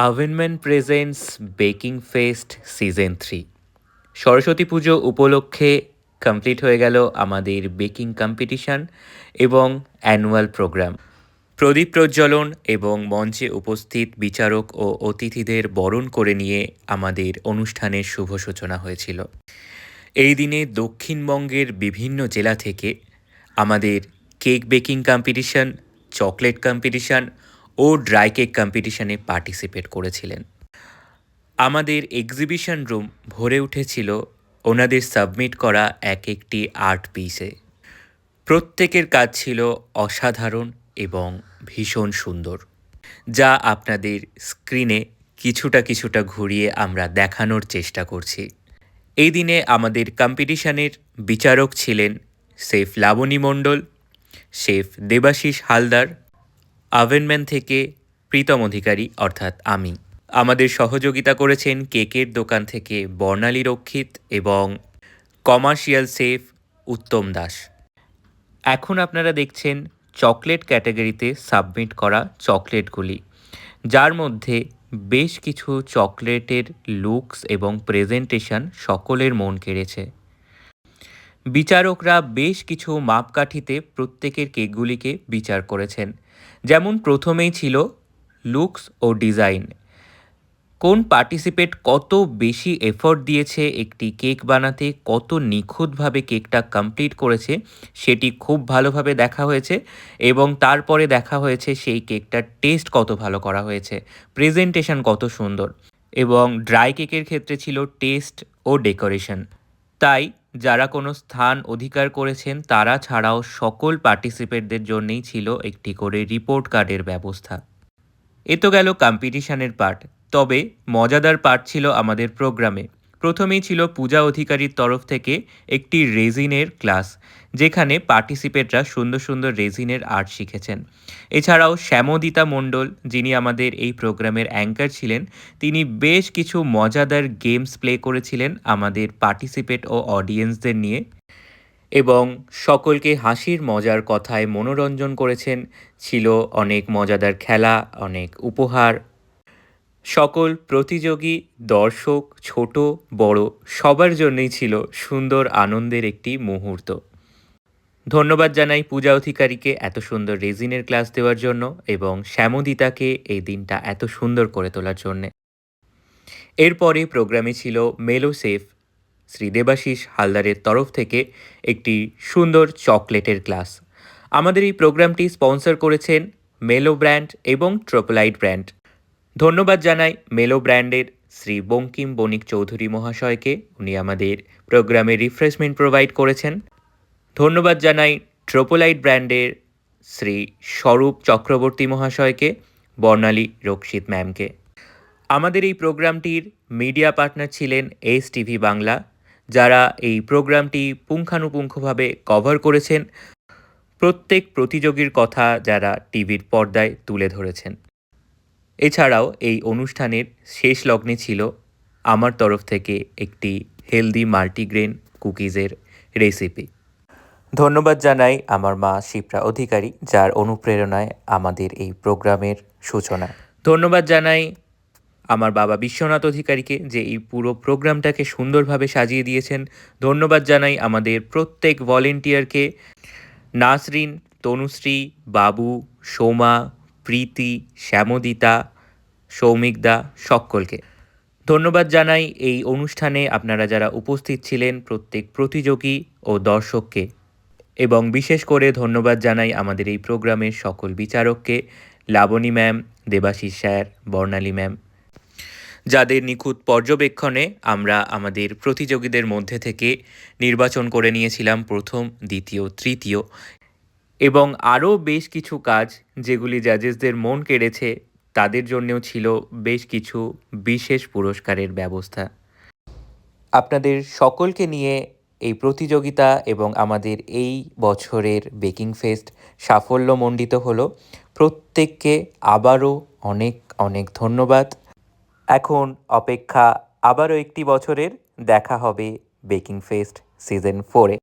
আভেনম্যান presents baking fest season 3 Saraswati Puja উপলক্ষে complete হয়ে গেল আমাদের বেকিং কম্পিটিশন এবং অ্যানুয়াল প্রোগ্রাম। প্রদীপ প্রজ্বলন এবং মঞ্চে উপস্থিত বিচারক ও অতিথিদের বরণ করে নিয়ে আমাদের অনুষ্ঠানের শুভ সূচনা হয়েছিল। এই দিনে দক্ষিণবঙ্গের বিভিন্ন জেলা থেকে আমাদের cake baking competition, chocolate competition ও ড্রাই কেক কম্পিটিশনে পার্টিসিপেট করেছিলেন। আমাদের এক্সিবিশন রুম ভরে উঠেছিল ওনাদের সাবমিট করা এক একটি আর্ট পিসে। প্রত্যেকের কাজ ছিল অসাধারণ এবং ভীষণ সুন্দর, যা আপনাদের স্ক্রিনে কিছুটা ঘুরিয়ে আমরা দেখানোর চেষ্টা করছি। এই দিনে আমাদের কম্পিটিশনের বিচারক ছিলেন শেফ লাবণী মণ্ডল, শেফ দেবাশিস হালদার, আভেনম্যান থেকে প্রীতম অধিকারী অর্থাৎ আমি। আমাদের সহযোগিতা করেছেন কেকের দোকান থেকে বর্ণালী রক্ষিত এবং কমার্শিয়াল শেফ উত্তম দাস। এখন আপনারা দেখছেন চকলেট ক্যাটাগরিতে সাবমিট করা চকলেটগুলি, যার মধ্যে বেশ কিছু চকলেটের লুকস এবং প্রেজেন্টেশন সকলের মন কেড়েছে। বিচারকরা বেশ কিছু মাপকাঠিতে প্রত্যেকের কেকগুলিকে বিচার করেছেন। যেমন প্রথমেই ছিল লুকস ও ডিজাইন, কোন পার্টিসিপেট কত বেশি এফোর্ট দিয়েছে একটি কেক বানাতে, কত নিখুঁতভাবে কেকটা কমপ্লিট করেছে সেটি খুব ভালোভাবে দেখা হয়েছে এবং তারপরে দেখা হয়েছে সেই কেকটার টেস্ট কত ভালো করা হয়েছে, প্রেজেন্টেশন কত সুন্দর। এবং ড্রাই কেকের ক্ষেত্রে ছিল টেস্ট ও ডেকোরেশন। তাই যারা কোনো স্থান অধিকার করেছেন তারা ছাড়াও সকল পার্টিসিপেটদের জন্যেই ছিল একটি করে রিপোর্ট কার্ডের ব্যবস্থা। এ তো গেল কম্পিটিশনের পার্ট, তবে মজাদার পার্ট ছিল আমাদের প্রোগ্রামে। প্রথমেই ছিল পূজা অধিকারীর তরফ থেকে একটি রেজিনের ক্লাস, যেখানে পার্টিসিপেটরা সুন্দর সুন্দর রেজিনের আর্ট শিখেছেন। এছাড়াও শ্যামদিতা মণ্ডল, যিনি আমাদের এই প্রোগ্রামের অ্যাঙ্কার ছিলেন, তিনি বেশ কিছু মজাদার গেমস প্লে করেছিলেন আমাদের পার্টিসিপেট ও অডিয়েন্সদের নিয়ে এবং সকলকে হাসির মজার কথায় মনোরঞ্জন করেছেন। ছিল অনেক মজাদার খেলা, অনেক উপহার। সকল প্রতিযোগী, দর্শক, ছোট বড় সবার জন্যই ছিল সুন্দর আনন্দের একটি মুহূর্ত। ধন্যবাদ জানাই পূজা অধিকারীকে এত সুন্দর রেজিনের ক্লাস দেওয়ার জন্য এবং শ্যামদিতাকে এই দিনটা এত সুন্দর করে তোলার জন্যে। এরপরে প্রোগ্রামে ছিল মেলো সেফ শ্রী দেবাশিস হালদারের তরফ থেকে একটি সুন্দর চকলেটের ক্লাস। আমাদের এই প্রোগ্রামটি স্পন্সর করেছেন মেলো ব্র্যান্ড এবং ট্রোপোলাইট ব্র্যান্ড। ধন্যবাদ জানাই মেলো ব্র্যান্ডের শ্রী বঙ্কিম বণিক চৌধুরী মহাশয়কে, উনি আমাদের প্রোগ্রামে রিফ্রেশমেন্ট প্রোভাইড করেছেন। ধন্যবাদ জানাই ট্রোপোলাইট ব্র্যান্ডের শ্রী স্বরূপ চক্রবর্তী মহাশয়কে, বর্ণালী রক্ষিত ম্যামকে। আমাদের এই প্রোগ্রামটির মিডিয়া পার্টনার ছিলেন STV বাংলা, যারা এই প্রোগ্রামটি পুঙ্খানুপুঙ্খভাবে কভার করেছেন, প্রত্যেক প্রতিযোগীর কথা যারা টিভির পর্দায় তুলে ধরেছেন। এছাড়াও এই অনুষ্ঠানের শেষ লগ্নে ছিল আমার তরফ থেকে একটি হেলদি মাল্টিগ্রেন কুকিজের রেসিপি। ধন্যবাদ জানাই আমার মা শিপ্রা অধিকারী, যার অনুপ্রেরণায় আমাদের এই প্রোগ্রামের সূচনা। ধন্যবাদ জানাই আমার বাবা বিশ্বনাথ অধিকারীকে, যে এই পুরো প্রোগ্রামটাকে সুন্দরভাবে সাজিয়ে দিয়েছেন। ধন্যবাদ জানাই আমাদের প্রত্যেক ভলেন্টিয়ারকে, নাসরিন, তনুশ্রী, বাবু, সোমা, প্রীতি, শ্যামদিতা, সৌমিকদা, সকলকে ধন্যবাদ জানাই। এই অনুষ্ঠানে আপনারা যারা উপস্থিত ছিলেন প্রত্যেক প্রতিযোগী ও দর্শককে, এবং বিশেষ করে ধন্যবাদ জানাই আমাদের এই প্রোগ্রামের সকল বিচারককে, লাবণী ম্যাম, দেবাশিস স্যার, বর্ণালী ম্যাম, যাদের নিখুঁত পর্যবেক্ষণে আমরা আমাদের প্রতিযোগীদের মধ্যে থেকে নির্বাচন করে নিয়েছিলাম প্রথম, দ্বিতীয়, তৃতীয়, এবং আরও বেশ কিছু কাজ যেগুলি জাজেসদের মন কেড়েছে, তাদের জন্যেও ছিল বেশ কিছু বিশেষ পুরস্কারের ব্যবস্থা। আপনাদের সকলকে নিয়ে এই প্রতিযোগিতা এবং আমাদের এই বছরের বেকিং ফেস্ট সাফল্যমণ্ডিত হলো। প্রত্যেককে আবারও অনেক অনেক ধন্যবাদ। এখন অপেক্ষা আবারও একটি বছরের। দেখা হবে বেকিং ফেস্ট সিজন 4-এ।